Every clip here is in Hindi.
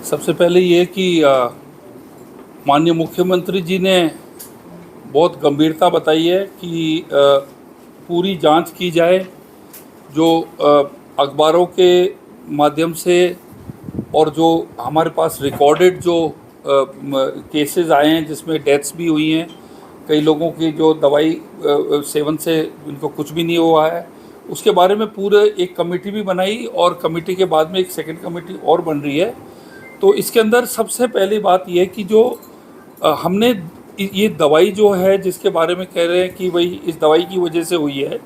सबसे पहले ये कि माननीय मुख्यमंत्री जी ने बहुत गंभीरता बताई है कि पूरी जांच की जाए। जो अखबारों के माध्यम से और जो हमारे पास रिकॉर्डेड जो केसेस आए हैं जिसमें डेथ्स भी हुई हैं, कई लोगों की जो दवाई सेवन से उनको कुछ भी नहीं हुआ है, उसके बारे में पूरे एक कमेटी भी बनाई और कमेटी के बाद में एक सेकंड कमेटी और बन रही है। तो इसके अंदर सबसे पहली बात यह है कि जो हमने ये दवाई जो है जिसके बारे में कह रहे हैं कि भाई इस दवाई की वजह से हुई है,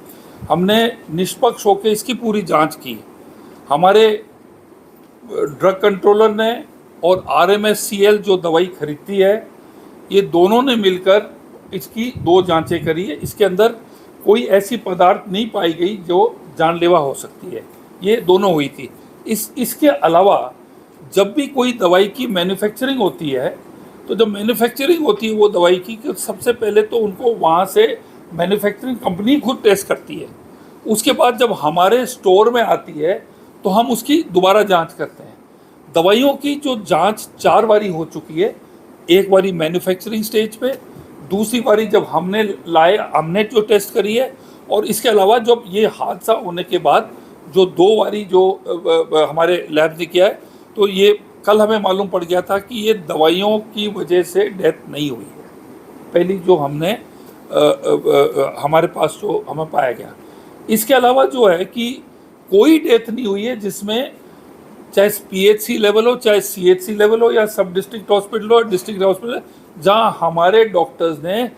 हमने निष्पक्ष होकर इसकी पूरी जांच की। हमारे ड्रग कंट्रोलर ने और RMSCL जो दवाई खरीदती है, ये दोनों ने मिलकर इसकी 2 जांचें करी है। इसके अंदर कोई ऐसी पदार्थ नहीं पाई गई जो जानलेवा हो सकती है, ये दोनों हुई थी। इसके अलावा जब भी कोई दवाई की मैन्युफैक्चरिंग होती है, तो जब मैन्युफैक्चरिंग होती है वो दवाई की, कि सबसे पहले तो उनको वहाँ से मैन्युफैक्चरिंग कंपनी खुद टेस्ट करती है। उसके बाद जब हमारे स्टोर में आती है तो हम उसकी दोबारा जांच करते हैं। दवाइयों की जो जांच 4 बारी हो चुकी है। एक बारी मैन्युफैक्चरिंग स्टेज पे, दूसरी बारी जब हमने जो टेस्ट करी है, और इसके अलावा जब ये हादसा होने के बाद जो 2 बारी जो हमारे लैब ने किया है, तो ये कल हमें मालूम पड़ गया था कि ये दवाइयों की वजह से डेथ नहीं हुई है। पहली जो हमने हमारे पास जो हमें पाया गया। इसके अलावा जो है कि कोई डेथ नहीं हुई है जिसमें चाहे PHC लेवल हो, चाहे CHC लेवल हो, या सब डिस्ट्रिक्ट हॉस्पिटल हो, डिस्ट्रिक्ट हॉस्पिटल, जहां हमारे डॉक्टर्स ने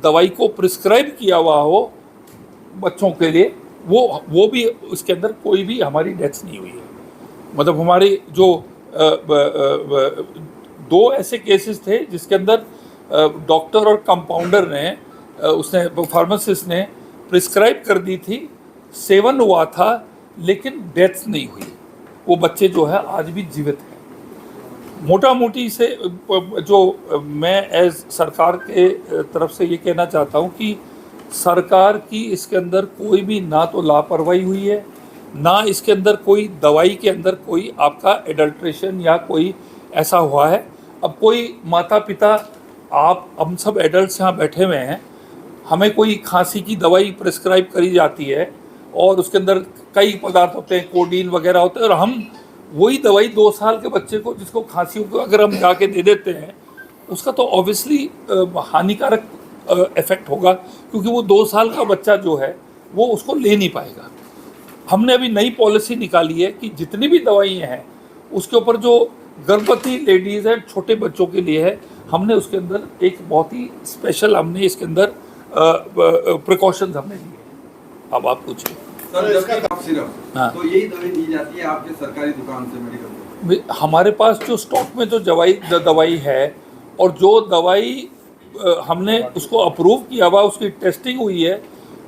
दवाई को प्रिस्क्राइब किया हुआ हो बच्चों के लिए, वो भी उसके अंदर कोई भी हमारी डेथ नहीं हुई है। मतलब हमारी जो 2 ऐसे केसेस थे जिसके अंदर डॉक्टर और कंपाउंडर ने उसने फार्मासिस्ट ने प्रिस्क्राइब कर दी थी, सेवन हुआ था, लेकिन डेथ नहीं हुई। वो बच्चे जो है आज भी जीवित हैं। मोटा मोटी से जो मैं एज सरकार के तरफ से ये कहना चाहता हूँ कि सरकार की इसके अंदर कोई भी ना तो लापरवाही हुई है, ना इसके अंदर कोई दवाई के अंदर कोई आपका एडल्ट्रेशन या कोई ऐसा हुआ है। अब कोई माता पिता, आप हम सब एडल्ट्स यहाँ बैठे हुए हैं, हमें कोई खांसी की दवाई प्रिस्क्राइब करी जाती है और उसके अंदर कई पदार्थ होते हैं, कोडीन वगैरह होते हैं, और हम वही दवाई 2 साल के बच्चे को जिसको खांसी हो अगर हम जाके दे देते हैं, उसका तो ऑब्वियसली हानिकारक इफेक्ट होगा, क्योंकि वो 2 साल का बच्चा जो है वो उसको ले नहीं पाएगा। हमने अभी नई पॉलिसी निकाली है कि जितनी भी दवाइयाँ हैं उसके ऊपर जो गर्भवती लेडीज़ हैं, छोटे बच्चों के लिए है, हमने उसके अंदर एक बहुत ही स्पेशल हमने इसके अंदर प्रिकॉशंस हमने लिए। अब आप पूछिए सर, जबकि कफ सिरप, हाँ, तो यही दवाई दी जाती है आपके सरकारी दुकान से, मेडिकल में? हमारे पास जो स्टॉक में जो दवाई है, और जो दवाई हमने उसको अप्रूव किया हुआ, उसकी टेस्टिंग हुई है,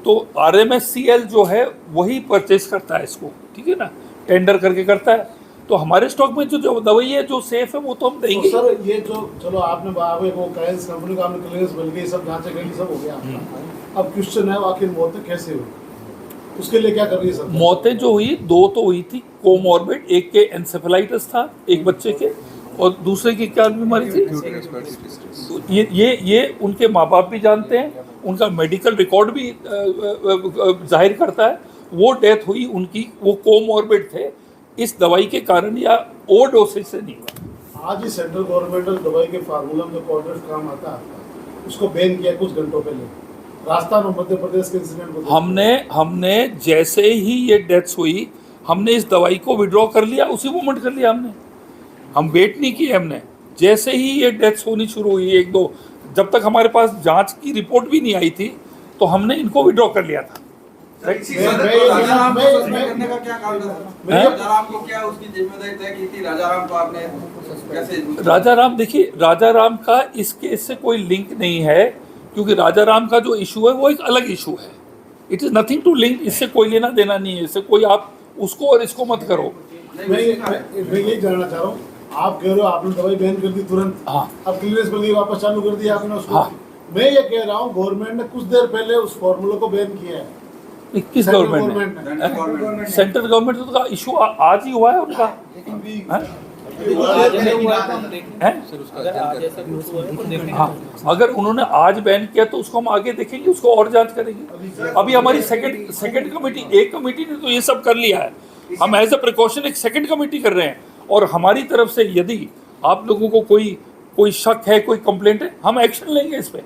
तो RMSCL जो है वही परचेज करता है इसको, ठीक है ना, टेंडर करके करता है। तो हमारे स्टॉक में जो दवाई है जो सेफ है वो तो हम देंगे। तो सर, ये जो चलो आपने वो क्लाइंस कंपनी का आपने क्लियरेंस मिल गई, सब जांचें गई, सब हो गया। अब क्वेश्चन है आखिर मौतें कैसे हुई, उसके लिए क्या कर रही है सर? मौतें जो हुई 2 तो हुई थी कोमॉर्बिड, एक के एंसेफेलाइटिस था एक बच्चे के, और दूसरे की क्या बीमारी थी, ये उनके माँ बाप भी जानते हैं, उनका मेडिकल रिकॉर्ड भी जाहिर करता है। वो डेथ हुई उनकी, वो कोमॉर्बिड थे, इस दवाई के कारण या ओवरडोसेज से नहीं हुआ। आज ही सेंट्रल गवर्नमेंटल दवाई के फार्मूला में कॉन्ट्रेक्ट काम आता है, उसको बैन किया कुछ घंटों पहले, राजस्थान और मध्य प्रदेश के इंसिडेंट को हमने जैसे ही ये डेथ्स हुई, हमने इस दवाई को विड्रॉ कर लिया, उसी मोमेंट कर लिया हमने। हम वेट नहीं किए, हमने जैसे ही ये डेथ्स होनी शुरू हुई 1-2, जब तक हमारे पास जांच की रिपोर्ट भी नहीं आई थी, तो हमने इनको विड्रॉ कर लिया था। राजाराम को क्या उसकी जिम्मेदारी तय की थी? राजाराम को आपने कैसे? राजाराम, देखिए, राजाराम का इस केस से कोई लिंक नहीं है, क्योंकि राजाराम का जो इशू है वो एक अलग इशू है। It is nothing to link, इससे कोई लेना देना नहीं है, इससे कोई आप उसको और इसको मत करो। मैं यही जानना चाह रहा हूँ, आप कह रहे हो आपने दवाई बैन कर दी तुरंत, हाँ, अब क्लियरेंस मिल गई, वापस चालू कर दिया आपने उसको। हाँ। मैं ये कह रहा हूँ गवर्नमेंट ने कुछ देर पहले उस फॉर्मूले को बैन किया है। किस गवर्नमेंट ने? सेंट्रल गवर्नमेंट का इशू आज ही हुआ है उनका। हैं? हाँ, अगर उन्होंने आज बैन किया तो उसको हम आगे देखेंगे, उसको और जांच करेंगे। अभी हमारी सेकंड कमेटी, एक कमेटी ने तो ये सब कर लिया है, हम एज अ प्रिकॉशन एक सेकंड कमेटी कर रहे हैं। और हमारी तरफ से यदि आप लोगों को कोई शक है, कोई कंप्लेंट है, हम एक्शन लेंगे इस पे।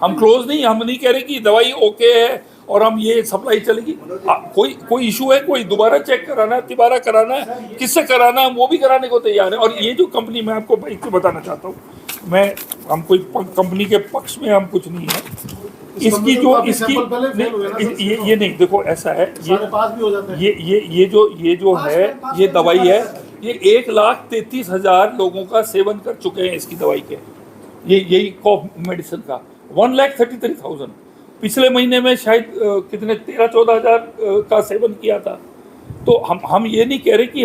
हम क्लोज नहीं, हम नहीं कह रहे कि दवाई ओके है और हम ये सप्लाई चलेगी। कोई इशू है, कोई दोबारा चेक कराना है, तिबारा कराना है, किससे कराना है, वो भी कराने को तैयार है। और ये जो कंपनी, मैं आपको एक बताना चाहता हूँ, हम कोई कंपनी के पक्ष में हम कुछ नहीं है। इसकी जो ये नहीं, देखो ऐसा है, ये जो है, ये दवाई है, ये 1,33,000 लोगों का सेवन कर चुके हैं इसकी दवाई के। ये यही कॉफ मेडिसिन का 1,33,000 पिछले महीने में शायद कितने 13-14 हज़ार का सेवन किया था। तो हम ये नहीं कह रहे कि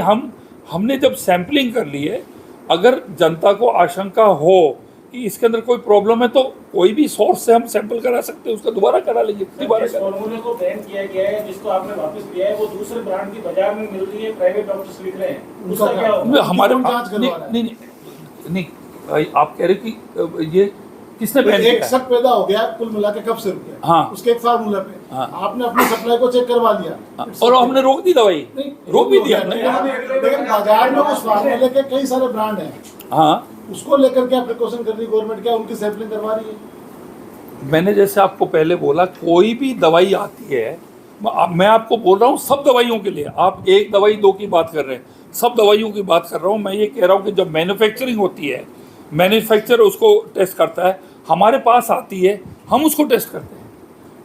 हमने जब सैंपलिंग कर ली है, अगर जनता को आशंका हो कि इसके अंदर कोई प्रॉब्लम है तो कोई भी सोर्स से हम सैंपल करा सकते हैं, उसका दोबारा करा लेंगे। फॉर्मूले को बैन किया गया है, जिसको आपने वापस लिया है, वो दूसरे ब्रांड की बाजार में मिल रही है, प्राइवेट डॉक्टर्स लिख रहे हैं, उसका क्या होगा? हमारे नहीं, आप कह रहे कि ये किसने बैन किया? एक शक पैदा हो गया कुल मिला के, कब से रुक गया? हाँ, उसके एक फार्मूला पे हाँ, आपने अपनी सप्लाई को चेक करवा लिया, हाँ, और हमने रोक दी दवाई, रोक भी दिया। लेकिन बाजार में उस फार्मूले के कई सारे ब्रांड हैं, हाँ, उसको लेकर क्या प्रिकॉशन कर रही है गवर्नमेंट? क्या उनकी सैंपलिंग करवा रही है? मैंने जैसे आपको पहले बोला, कोई भी दवाई आती है, मैं आपको बोल रहा हूँ सब दवाइयों के लिए, आप एक दवाई दो की बात कर रहे हैं, सब दवाइयों की बात कर रहा हूँ। मैं ये कह रहा हूँ कि जब मैन्युफैक्चरिंग होती है, मैन्युफैक्चर उसको टेस्ट करता है, हमारे पास आती है, हम उसको टेस्ट करते हैं।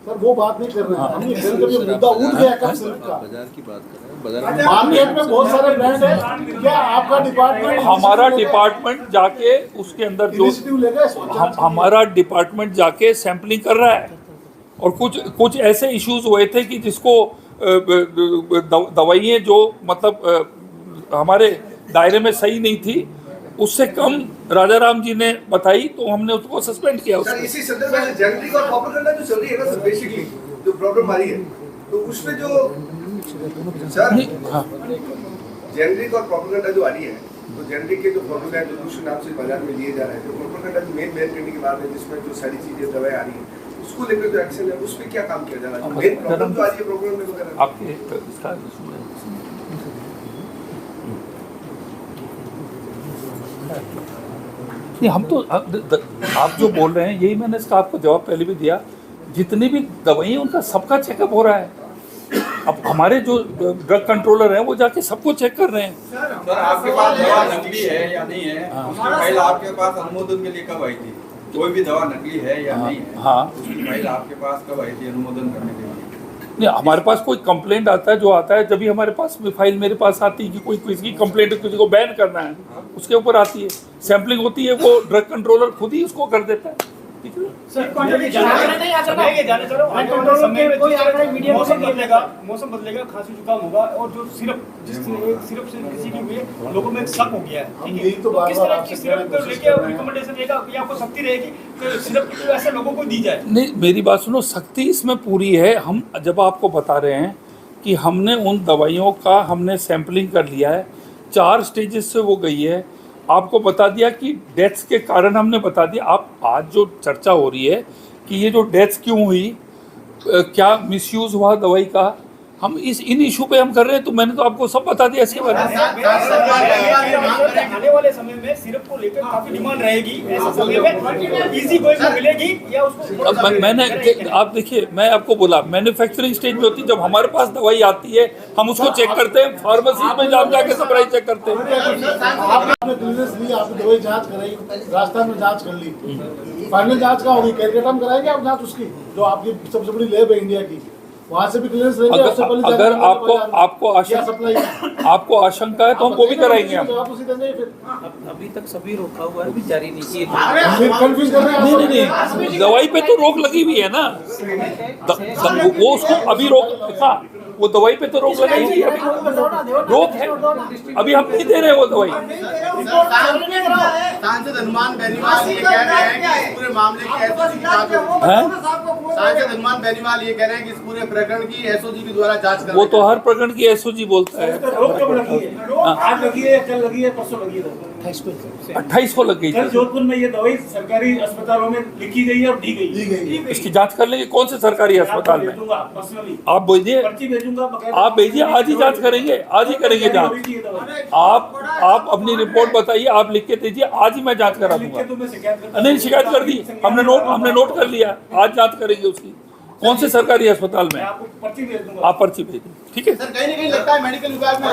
सर वो बात नहीं कर रहे हैं, हम ये कह रहे हैं कि मुद्दा उठ गया कब से का। बाजार की बात कर रहे हैं, बाजार मार्केट में बहुत सारे ब्रांड हैं, क्या आपका डिपार्टमेंट, हमारा डिपार्टमेंट जाके उसके अंदर जो इनिशिएटिव लेगा इसको? हमारा डिपार्टमेंट जाके सैंपलिंग कर रहा है। और कुछ ऐसे इश्यूज हुए थे कि जिसको दवाइयाँ जो मतलब हमारे दायरे में सही नहीं थी, उससे कम राजाराम जी ने बताई, तो हमने उसको सस्पेंड किया। सर इसी संदर्भ में जेनेरिक और प्रोपेगेंडा जो चल रही है ना सर, बेसिकली जो प्रॉब्लम आ रही है, तो उसमें जो सर जेनेरिक और प्रोपेगेंडा जो आ रही है, तो जेनेरिक के जो फॉर्मूला है जो दूसरे नाम से बाजार में लिए जा रहे हैं, जो प्रोपेगेंडा जो मेन करने की बात है, जिसमें जो सारी चीजें दवाएं आ रही है, उसको लेकर जो एक्शन है, उस पर क्या काम किया जा रहा है? मेन प्रॉब्लम जो आ रही है प्रोग्राम में वगैरह आपके नहीं, हम तो आप जो बोल रहे हैं यही मैंने इसका आपको जवाब पहले भी दिया। जितनी भी दवाइयाँ उनका सबका चेकअप हो रहा है। अब हमारे जो ड्रग कंट्रोलर हैं वो जाके सबको चेक कर रहे हैं। सर आपके पास दवा नकली है या नहीं है, उसकी फाइल आपके पास अनुमोदन के लिए कब आई थी? कोई भी दवा नकली है या नहीं है, हाँ, उसकी फाइल आपके पास कब आई थी अनुमोदन करने के लिए? नहीं, हमारे पास कोई कंप्लेंट आता है, जो आता है, जब भी हमारे पास फाइल मेरे पास आती है कि कोई किसी की कंप्लेंट है, किसी को बैन करना है, उसके ऊपर आती है, सैंपलिंग होती है, वो ड्रग कंट्रोलर खुद ही उसको कर देता है। ठीक है मौसम बदलेगा, खांसी जुकाम होगा, और जो जिस सिरप से किसी की हुई है, लोगों में एक शक हो गया है। हम यही तो बार किस बार तरह आपसे की सिरप को लेके रिकमेंडेशन देगा कि आपको सख्ती रहेगी कि सिरप की ऐसे लोगों को दी जाए? नहीं, मेरी बात सुनो, सख्ती इसमें पूरी है। हम जब आपको बता रहे हैं कि हमने उन दवाइयों का हमने सैंपलिंग कर लिया है, 4 स्टेजेस से वो गई है, आपको बता दिया कि डेथ्स के कारण हमने बता दिया। आप आज जो चर्चा हो रही है कि ये जो डेथ्स क्यों हुई, क्या मिसयूज़ हुआ दवाई का, हम इन इशू पे हम कर रहे हैं, तो मैंने तो आपको सब बता दिया इसके बारे में। आने वाले समय में सिरप को लेकर काफी डिमांड रहेगी, ऐसे समय में इजी गोइंग में मिलेगी या उसको? अब मैंने आप देखिए, मैं आपको बोला मैन्युफैक्चरिंग स्टेज में होती है, जब हमारे पास दवाई आती है हम उसको चेक करते हैं, फार्मेसी में जाके सप्लाई चेक करते हैं। आपने क्लियरेंस ली, आपने दवाई जांच कराई, राजस्थान में जांच कर ली, फाइनल जांच का होगी, कैलकाटा में कराएंगे आप जांच उसकी, जो आपकी सबसे बड़ी लैब है इंडिया की, वहाँ से भी क्लियरेंस रहेंगे। अगर आपको आशंका है तो हम वो भी कराएंगे। हम अभी तक सभी रोका हुआ है, अभी जारी नहीं किए। नहीं, दवाई पे तो रोक लगी हुई है ना, वो उसको अभी रोक, हाँ, वो दवाई पे तो रोक लगाई हुई है, रोक है, अभी हम नहीं दे रहे वो दवाई। सांसद हनुमान बेनीवाल ये कह रहे हैं कि पूरे मामले की सांसद हनुमान बेनीवाल ये कह रहे हैं कि इस पूरे प्रकरण की एसओजी के द्वारा जांच कर वो तो हर प्रकरण की एसओजी बोलता है। रोक कब लगी है? आज लगी है, कल लगी है, परसों लगी है? 28 को लग गई कल थी। जोधपुर में ये दवाई सरकारी अस्पतालों में लिखी गई है और दी गई है। इसकी जांच कर लेंगे कौन से सरकारी अस्पताल में। भेजूंगा पर्सनली, आप भेजिए, पर्ची भेजूंगा, आप भेजिए, आज ही जांच करेंगे, आज ही करेंगे जांच। आप अपनी रिपोर्ट बताइए, आप लिख के दीजिए, आज ही मैं जांच करा दूंगा। नहीं, शिकायत कर दी, हमने नोट कर लिया, आज जांच करेंगे उसकी कौन से सरकारी अस्पताल में। आपको पर्ची भेज दूंगा, आप पर्ची भेजिए, ठीक है। सर कहीं ना कहीं लगता है मेडिकल विभाग में